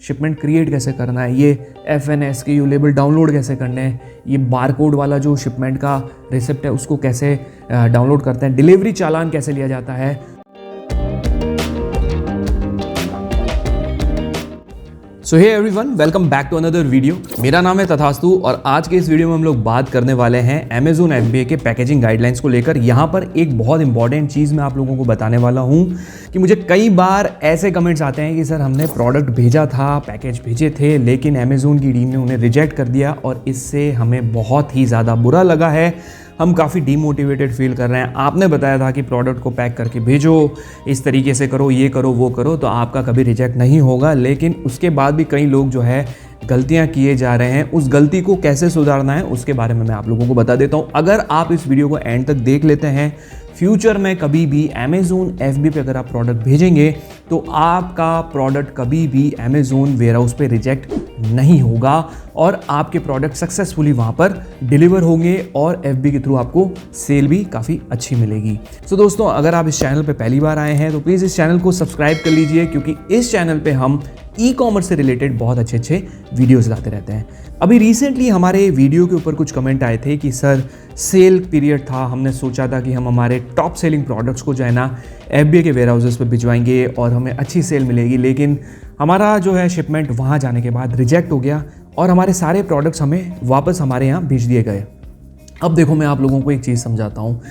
Shipment create कैसे करना है, ये FNSKU लेबल डाउनलोड कैसे करने हैं, ये बारकोड वाला जो शिपमेंट का रिसिप्ट है उसको कैसे डाउनलोड करते हैं, डिलीवरी चालान कैसे लिया जाता है। So hey everyone, welcome back to another video. मेरा नाम है तथास्तु और आज के इस वीडियो में हम लोग बात करने वाले हैं Amazon FBA के पैकेजिंग गाइडलाइंस को लेकर। यहाँ पर एक बहुत इंपॉर्टेंट चीज़ मैं आप लोगों को बताने वाला हूँ कि मुझे कई बार ऐसे कमेंट्स आते हैं कि सर हमने प्रोडक्ट भेजा था, पैकेज भेजे थे, लेकिन Amazon की टीम ने उन्हें रिजेक्ट कर दिया और इससे हमें बहुत ही ज़्यादा बुरा लगा है। हम काफ़ी डीमोटिवेटेड फील कर रहे हैं। आपने बताया था कि प्रोडक्ट को पैक करके भेजो, इस तरीके से करो, ये करो, वो करो, तो आपका कभी रिजेक्ट नहीं होगा। लेकिन उसके बाद भी कई लोग जो है गलतियां किए जा रहे हैं। उस गलती को कैसे सुधारना है उसके बारे में मैं आप लोगों को बता देता हूं। अगर आप इस वीडियो को एंड तक देख लेते हैं, फ्यूचर में कभी भी Amazon FBA पे अगर आप प्रोडक्ट भेजेंगे तो आपका प्रोडक्ट कभी भी Amazon वेयरहाउस पे रिजेक्ट नहीं होगा और आपके प्रोडक्ट सक्सेसफुली वहाँ पर डिलीवर होंगे और FBA के थ्रू आपको सेल भी काफ़ी अच्छी मिलेगी। सो दोस्तों, अगर आप इस चैनल पे पहली बार आए हैं तो प्लीज़ इस चैनल को सब्सक्राइब कर लीजिए, क्योंकि इस चैनल पे हम ई-कॉमर्स से रिलेटेड बहुत अच्छे वीडियोस लाते रहते हैं। अभी रिसेंटली हमारे वीडियो के ऊपर कुछ कमेंट आए थे कि सर सेल पीरियड था, हमने सोचा था कि हम हमारे टॉप सेलिंग प्रोडक्ट्स को जो है ना FBA के वेयर हाउसेस पे भिजवाएंगे और हमें अच्छी सेल मिलेगी, लेकिन हमारा जो है शिपमेंट वहाँ जाने के बाद रिजेक्ट हो गया और हमारे सारे प्रोडक्ट्स हमें वापस हमारे यहाँ भेज दिए गए। अब देखो, मैं आप लोगों को एक चीज़ समझाता हूँ।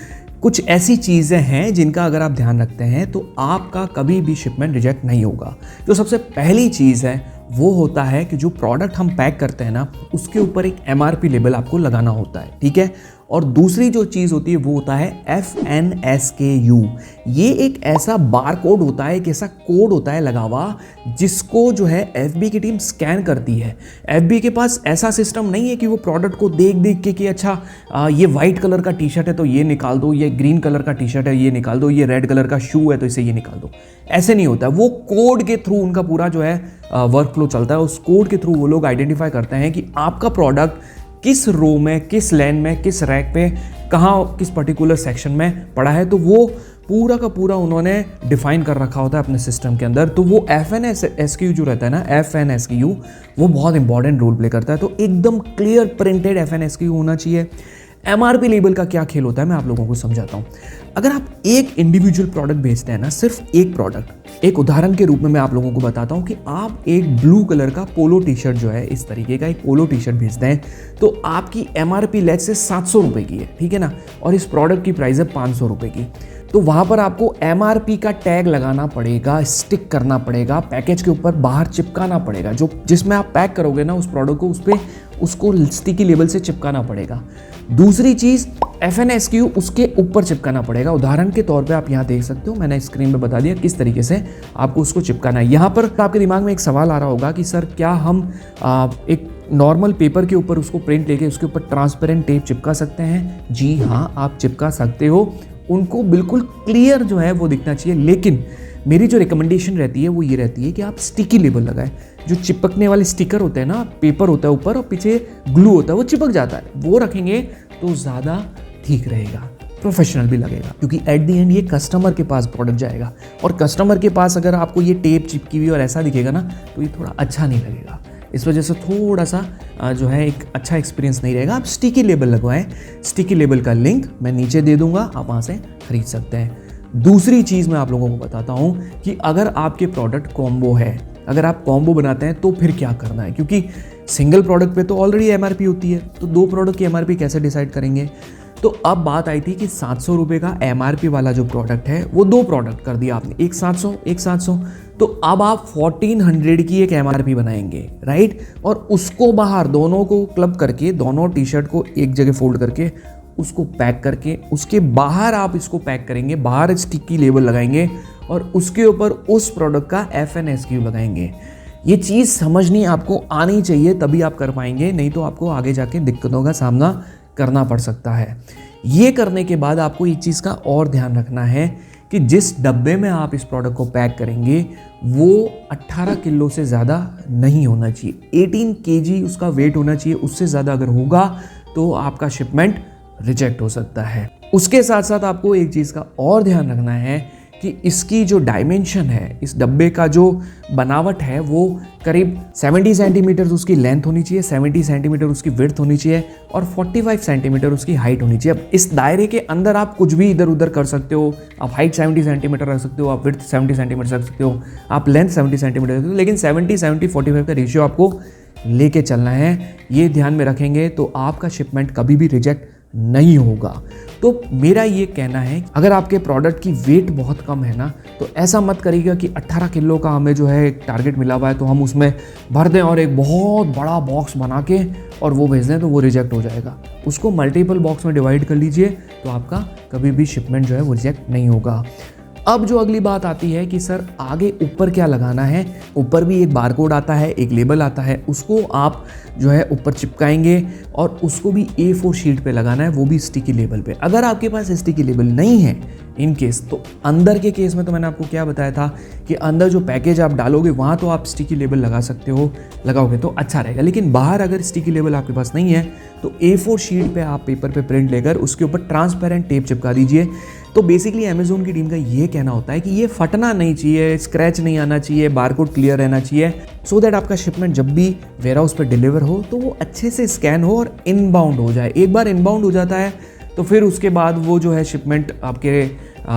कुछ ऐसी चीज़ें हैं जिनका अगर आप ध्यान रखते हैं तो आपका कभी भी शिपमेंट रिजेक्ट नहीं होगा। जो सबसे पहली चीज़ है वो होता है कि जो प्रोडक्ट हम पैक करते हैं ना, उसके ऊपर एक MRP लेबल आपको लगाना होता है, ठीक है। और दूसरी जो चीज़ होती है वो होता है FNSKU। ये एक ऐसा बार कोड होता है, एक ऐसा कोड होता है लगा हुआ, जिसको जो है FBA की टीम स्कैन करती है। FBA के पास ऐसा सिस्टम नहीं है कि वो प्रोडक्ट को देख देख के कि अच्छा ये वाइट कलर का टी शर्ट है तो ये निकाल दो, ये ग्रीन कलर का टी शर्ट है ये निकाल दो, ये रेड कलर का शू है तो इसे ये निकाल दो। ऐसे नहीं होता। वो कोड के थ्रू उनका पूरा जो है वर्क फ्लो चलता है। उस कोड के थ्रू वो लोग आइडेंटिफाई करते हैं कि आपका प्रोडक्ट किस रो में, किस लाइन में, किस रैक पे, कहाँ, किस पर्टिकुलर सेक्शन में पड़ा है। तो वो पूरा का पूरा उन्होंने डिफाइन कर रखा होता है अपने सिस्टम के अंदर। तो वो FNSKU जो रहता है ना, FNSKU, वो बहुत इंपॉर्टेंट रोल प्ले करता है। तो एकदम क्लियर प्रिंटेड FNSKU होना चाहिए। MRP लेबल का क्या खेल होता है मैं आप लोगों को समझाता हूँ। अगर आप एक इंडिविजुअल प्रोडक्ट बेचते हैं ना, सिर्फ एक प्रोडक्ट, एक उदाहरण के रूप में मैं आप लोगों को बताता हूँ कि आप एक ब्लू कलर का पोलो टी शर्ट जो है, इस तरीके का एक पोलो टी शर्ट भेजते हैं, तो आपकी MRP लेट से 700 रुपये की है, ठीक है ना, और इस प्रोडक्ट की प्राइस है 500 रुपये की। तो वहाँ पर आपको MRP का टैग लगाना पड़ेगा, स्टिक करना पड़ेगा, पैकेज के ऊपर बाहर चिपकाना पड़ेगा। जो जिसमें आप पैक करोगे ना उस प्रोडक्ट को, उस पर उसको स्टिकी लेबल से चिपकाना पड़ेगा। दूसरी चीज़, FNSKU उसके ऊपर चिपकाना पड़ेगा। उदाहरण के तौर पे आप यहाँ देख सकते हो, मैंने स्क्रीन पे बता दिया किस तरीके से आपको उसको चिपकाना है। यहाँ पर आपके दिमाग में एक सवाल आ रहा होगा कि सर क्या हम एक नॉर्मल पेपर के ऊपर उसको प्रिंट लेके उसके ऊपर ट्रांसपेरेंट टेप चिपका सकते हैं? जी हाँ, आप चिपका सकते हो। उनको बिल्कुल क्लियर जो है वो दिखना चाहिए, लेकिन मेरी जो रिकमेंडेशन रहती है वो ये रहती है कि आप स्टिकी लेबल लगाएं। जो चिपकने वाले स्टिकर होते हैं ना, पेपर होता है ऊपर और पीछे ग्लू होता है, वो चिपक जाता है, वो रखेंगे तो ज़्यादा ठीक रहेगा, प्रोफेशनल भी लगेगा, क्योंकि एट द एंड ये कस्टमर के पास प्रोडक्ट जाएगा और कस्टमर के पास अगर आपको ये टेप चिपकी हुई और ऐसा दिखेगा ना तो ये थोड़ा अच्छा नहीं लगेगा। इस वजह से थोड़ा सा जो है एक अच्छा एक्सपीरियंस नहीं रहेगा। आप स्टिकी लेबल लगवाएं। स्टिकी लेबल का लिंक मैं नीचे दे दूंगा, आप वहाँ से खरीद सकते हैं। दूसरी चीज़ मैं आप लोगों को बताता हूँ कि अगर आपके प्रोडक्ट कॉम्बो है, अगर आप कॉम्बो बनाते हैं तो फिर क्या करना है, क्योंकि सिंगल प्रोडक्ट पे तो ऑलरेडी MRP होती है, तो दो प्रोडक्ट की MRP कैसे डिसाइड करेंगे। तो अब बात आई थी कि 700 रुपये का MRP वाला जो प्रोडक्ट है वो दो प्रोडक्ट कर दिया आपने, एक 700, तो अब आप 1400 की एक MRP बनाएंगे, राइट। और उसको बाहर दोनों को क्लब करके, दोनों टी शर्ट को एक जगह फोल्ड करके उसको पैक करके, उसके बाहर आप इसको पैक करेंगे, बाहर स्टिकी लेबल लगाएंगे और उसके ऊपर उस प्रोडक्ट का FNSKU लगाएंगे। ये चीज़ समझनी आपको आनी चाहिए, तभी आप कर पाएंगे, नहीं तो आपको आगे जाके दिक्कतों का सामना करना पड़ सकता है। ये करने के बाद आपको एक चीज़ का और ध्यान रखना है कि जिस डब्बे में आप इस प्रोडक्ट को पैक करेंगे वो 18 किलो से ज़्यादा नहीं होना चाहिए। 18 kg उसका वेट होना चाहिए। उससे ज़्यादा अगर होगा तो आपका शिपमेंट रिजेक्ट हो सकता है। उसके साथ साथ आपको एक चीज़ का और ध्यान रखना है कि इसकी जो डायमेंशन है, इस डब्बे का जो बनावट है वो करीब 70 सेंटीमीटर उसकी लेंथ होनी चाहिए, 70 सेंटीमीटर उसकी विड्थ होनी चाहिए और 45 सेंटीमीटर उसकी हाइट होनी चाहिए। अब इस दायरे के अंदर आप कुछ भी इधर उधर कर सकते हो। आप हाइट 70 सेंटीमीटर रख सकते हो, आप विड्थ 70 सेंटीमीटर रख सकते हो, आप लेंथ 70 सेंटीमीटर रख सकते हो, लेकिन 70-70-45 का रेशियो आपको लेके चलना है। ये ध्यान में रखेंगे तो आपका शिपमेंट कभी भी रिजेक्ट नहीं होगा। तो मेरा ये कहना है, अगर आपके प्रोडक्ट की वेट बहुत कम है ना, तो ऐसा मत करिएगा कि 18 किलो का हमें जो है एक टारगेट मिला हुआ है तो हम उसमें भर दें और एक बहुत बड़ा बॉक्स बना के और वो भेज दें, तो वो रिजेक्ट हो जाएगा। उसको मल्टीपल बॉक्स में डिवाइड कर लीजिए तो आपका कभी भी शिपमेंट जो है वो रिजेक्ट नहीं होगा। अब जो अगली बात आती है कि सर आगे ऊपर क्या लगाना है। ऊपर भी एक बारकोड आता है, एक लेबल आता है, उसको आप जो है ऊपर चिपकाएंगे और उसको भी A4 शीट पे लगाना है, वो भी स्टिकी लेबल पे। अगर आपके पास स्टिकी लेबल नहीं है इन केस, तो अंदर के केस में तो मैंने आपको क्या बताया था कि अंदर जो पैकेज आप डालोगे वहाँ तो आप स्टिकी लेबल लगा सकते हो, लगाओगे तो अच्छा रहेगा। लेकिन बाहर अगर स्टिकी लेबल आपके पास नहीं है तो A4 शीट पे आप पेपर पे प्रिंट लेकर उसके ऊपर ट्रांसपेरेंट टेप चिपका दीजिए। तो बेसिकली अमेज़ॉन की टीम का ये कहना होता है कि ये फटना नहीं चाहिए, स्क्रैच नहीं आना चाहिए, बारकोड क्लियर रहना चाहिए, सो दैट आपका शिपमेंट जब भी वेयरहाउस पर डिलीवर हो तो वो अच्छे से स्कैन हो और इनबाउंड हो जाए। एक बार इनबाउंड हो जाता है तो फिर उसके बाद वो जो है शिपमेंट आपके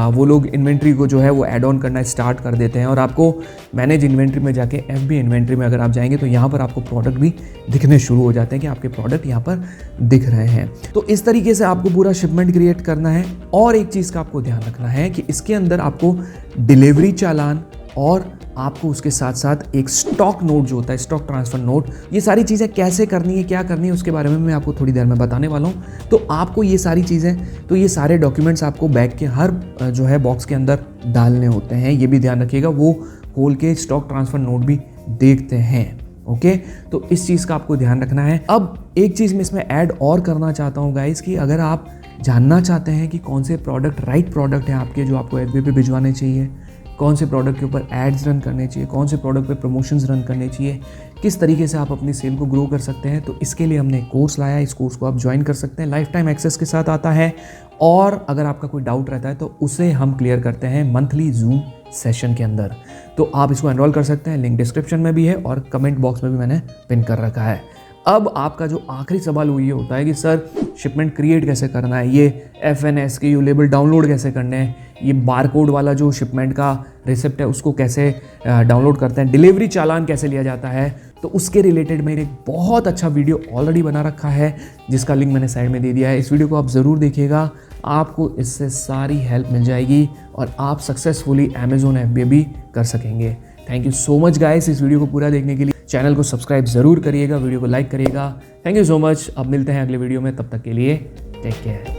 वो लोग इन्वेंट्री को जो है वो ऐड ऑन करना स्टार्ट कर देते हैं और आपको मैनेज इन्वेंट्री में जाके FB इन्वेंट्री में अगर आप जाएंगे तो यहाँ पर आपको प्रोडक्ट भी दिखने शुरू हो जाते हैं कि आपके प्रोडक्ट यहाँ पर दिख रहे हैं। तो इस तरीके से आपको पूरा शिपमेंट क्रिएट करना है। और एक चीज़ का आपको ध्यान रखना है कि इसके अंदर आपको डिलीवरी चालान और आपको उसके साथ साथ एक स्टॉक नोट जो होता है, स्टॉक ट्रांसफ़र नोट, ये सारी चीज़ें कैसे करनी है, क्या करनी है, उसके बारे में मैं आपको थोड़ी देर में बताने वाला हूँ। तो आपको ये सारी चीज़ें, तो ये सारे डॉक्यूमेंट्स आपको बैग के हर जो है बॉक्स के अंदर डालने होते हैं। ये भी ध्यान रखिएगा, वो खोल के स्टॉक ट्रांसफ़र नोट भी देखते हैं। ओके, तो इस चीज़ का आपको ध्यान रखना है। अब एक चीज़ मैं इसमें ऐड और करना चाहता हूँ गाइस, कि अगर आप जानना चाहते हैं कि कौन से प्रोडक्ट राइट प्रोडक्ट हैं आपके जो आपको FB पे भिजवाने चाहिए, कौन से प्रोडक्ट के ऊपर एड्स रन करने चाहिए, कौन से प्रोडक्ट पे प्रमोशंस रन करने चाहिए, किस तरीके से आप अपनी सेल को ग्रो कर सकते हैं, तो इसके लिए हमने कोर्स लाया है। इस कोर्स को आप ज्वाइन कर सकते हैं, लाइफ टाइम एक्सेस के साथ आता है। और अगर आपका कोई डाउट रहता है तो उसे हम क्लियर करते हैं मंथली जूम सेशन के अंदर। तो आप इसको एनरोल कर सकते हैं, लिंक डिस्क्रिप्शन में भी है और कमेंट बॉक्स में भी मैंने पिन कर रखा है। अब आपका जो आखिरी सवाल वो ये होता है कि सर शिपमेंट क्रिएट कैसे करना है, ये FNS के यू लेबल डाउनलोड कैसे करने हैं, ये बारकोड वाला जो शिपमेंट का रिसिप्ट है उसको कैसे डाउनलोड करते हैं, डिलीवरी चालान कैसे लिया जाता है। तो उसके रिलेटेड मेरे एक बहुत अच्छा वीडियो ऑलरेडी बना रखा है जिसका लिंक मैंने साइड में दे दिया है। इस वीडियो को आप ज़रूर देखिएगा, आपको इससे सारी हेल्प मिल जाएगी और आप सक्सेसफुली अमेज़ॉन FBA भी कर सकेंगे। Thank you so much guys इस वीडियो को पूरा देखने के लिए। चैनल को सब्सक्राइब ज़रूर करिएगा, वीडियो को लाइक करिएगा। Thank you so much. अब मिलते हैं अगले वीडियो में, तब तक के लिए टेक केयर।